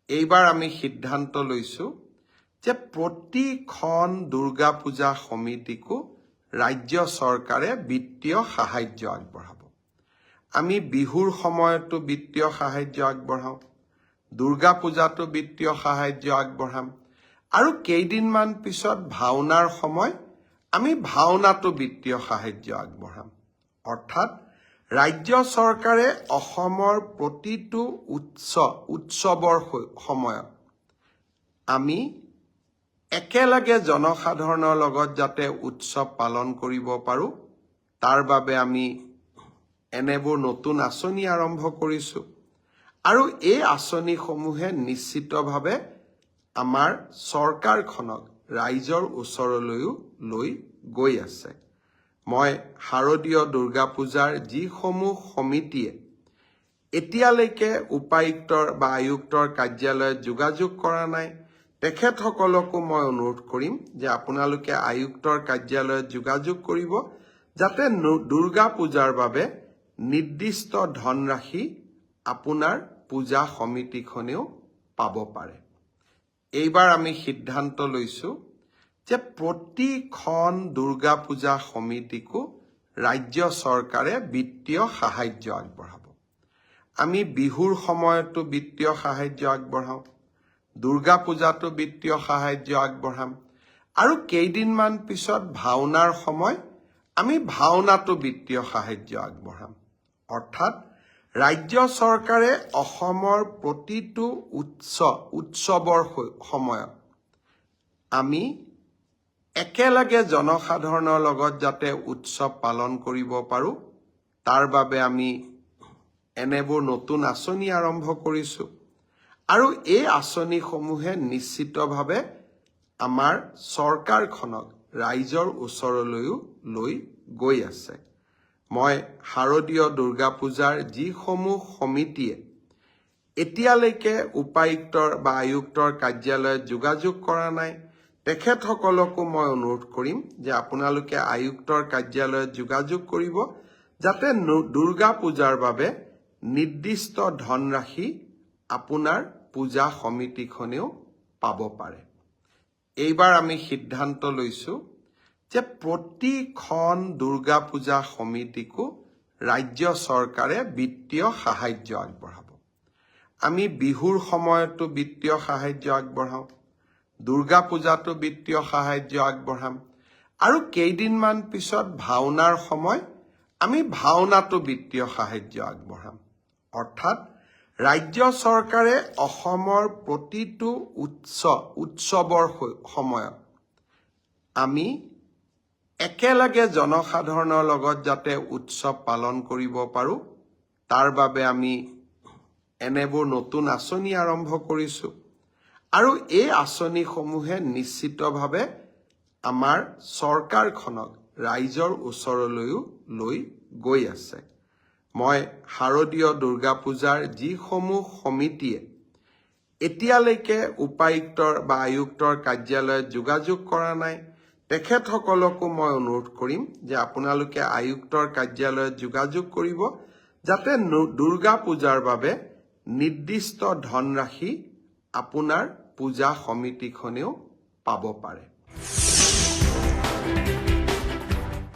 এইবাৰ আমি সিদ্ধান্ত লৈছো যে প্ৰতিখন দুৰ্গা পূজা সমিতিকো ৰাজ্য চৰকাৰে বিত্তীয় সাহায্য আগবঢ়াব। আমি বিহুৰ সময়তো বিত্তীয় সাহায্য আগবঢ়াওঁ, দুৰ্গা পূজাতো বিত্তীয় সাহায্য আগবঢ়াম, আৰু কেইদিনমান পিছত ভাওনাৰ সময় আমি ভাওনাতো বিত্তীয় সাহায্য আগবঢ়াম। অৰ্থাৎ ৰাজ্য চৰকাৰে অসমৰ প্ৰতিটো উৎসৱৰ সময়ত আমি একেলগে জনসাধাৰণৰ লগত যাতে উৎসৱ পালন কৰিব পাৰোঁ তাৰ বাবে আমি এনেবোৰ নতুন আঁচনি আৰম্ভ কৰিছোঁ। আৰু এই আঁচনিসমূহে নিশ্চিতভাৱে আমাৰ চৰকাৰখনক ৰাইজৰ ওচৰলৈও লৈ গৈ আছে। মই শাৰদীয় দুৰ্গা পূজাৰ যিসমূহ সমিতিয়ে এতিয়ালৈকে উপায়ুক্তৰ বা আয়ুক্তৰ কাৰ্যালয়ত যোগাযোগ কৰা নাই, তেখেতসকলকো মই অনুৰোধ কৰিম যে আপোনালোকে আয়ুক্তৰ কাৰ্যালয়ত যোগাযোগ কৰিব, যাতে দুৰ্গা পূজাৰ বাবে নিৰ্দিষ্ট ধনৰাশি আপোনাৰ পূজা সমিতিখনেও পাব পাৰে। এইবাৰ আমি সিদ্ধান্ত লৈছো যে প্ৰতিখন দুৰ্গা পূজা সমিতিকো ৰাজ্য চৰকাৰে বিত্তীয় সাহায্য আগবঢ়াব। আমি বিহুৰ সময়তো বিত্তীয় সাহায্য আগবঢ়াওঁ, দুৰ্গা পূজাতো বিত্তীয় সাহায্য আগবঢ়াম, আৰু কেইদিনমান পিছত ভাওনাৰ সময় আমি ভাওনাতো বিত্তীয় সাহায্য আগবঢ়াম। অৰ্থাৎ ৰাজ্য চৰকাৰে অসমৰ প্ৰতিটো উৎসৱৰ সময়ত আমি একেলগে জনসাধাৰণৰ লগত যাতে উৎসৱ পালন কৰিব পাৰোঁ তাৰ বাবে আমি এনেবোৰ নতুন আঁচনি আৰম্ভ কৰিছোঁ। আৰু এই আঁচনিসমূহে নিশ্চিতভাৱে আমাৰ চৰকাৰখনক ৰাইজৰ ওচৰলৈও লৈ গৈ আছে। মই শাৰদীয় দুৰ্গা পূজাৰ যিসমূহ সমিতিয়ে এতিয়ালৈকে উপায়ুক্তৰ বা আয়ুক্তৰ কাৰ্যালয়ত যোগাযোগ কৰা নাই, তেখেতসকলকো মই অনুৰোধ কৰিম যে আপোনালোকে আয়ুক্তৰ কাৰ্যালয়ত যোগাযোগ কৰিব, যাতে দুৰ্গা পূজাৰ বাবে নিৰ্দিষ্ট ধনৰাশি আপোনাৰ পূজা সমিতিখনেও পাব পাৰে। এইবাৰ আমি সিদ্ধান্ত লৈছো যে প্ৰতিখন দুৰ্গা পূজা সমিতিকো ৰাজ্য চৰকাৰে বিত্তীয় সাহায্য আগবঢ়াব। আমি বিহুৰ সময়তো বিত্তীয় সাহায্য আগবঢ়াওঁ, দুৰ্গা পূজাতো বিত্তীয় সাহায্য আগবঢ়াম, আৰু কেইদিনমান পিছত ভাওনাৰ সময় আমি ভাওনাতো বিত্তীয় সাহায্য আগবঢ়াম। অৰ্থাৎ ৰাজ্য চৰকাৰে অসমৰ প্ৰতিটো উৎসৱৰ সময়ত আমি একেলগে জনসাধাৰণৰ লগত যাতে উৎসৱ পালন কৰিব পাৰোঁ তাৰ বাবে আমি এনেবোৰ নতুন আঁচনি আৰম্ভ কৰিছোঁ। আৰু এই আঁচনিসমূহে নিশ্চিতভাৱে আমাৰ চৰকাৰখনক ৰাইজৰ ওচৰলৈও লৈ গৈ আছে। মই শাৰদীয় দুৰ্গা পূজাৰ যিসমূহ সমিতিয়ে এতিয়ালৈকে উপায়ুক্তৰ বা আয়ুক্তৰ কাৰ্যালয়ত যোগাযোগ কৰা নাই, তেখেতসকলকো মই অনুৰোধ কৰিম যে আপোনালোকে আয়ুক্তৰ কাৰ্যালয়ত যোগাযোগ কৰিব, যাতে দুৰ্গা পূজাৰ বাবে নিৰ্দিষ্ট ধনৰাশি আপোনাৰ পূজা সমিতিখনেও পাব পাৰে।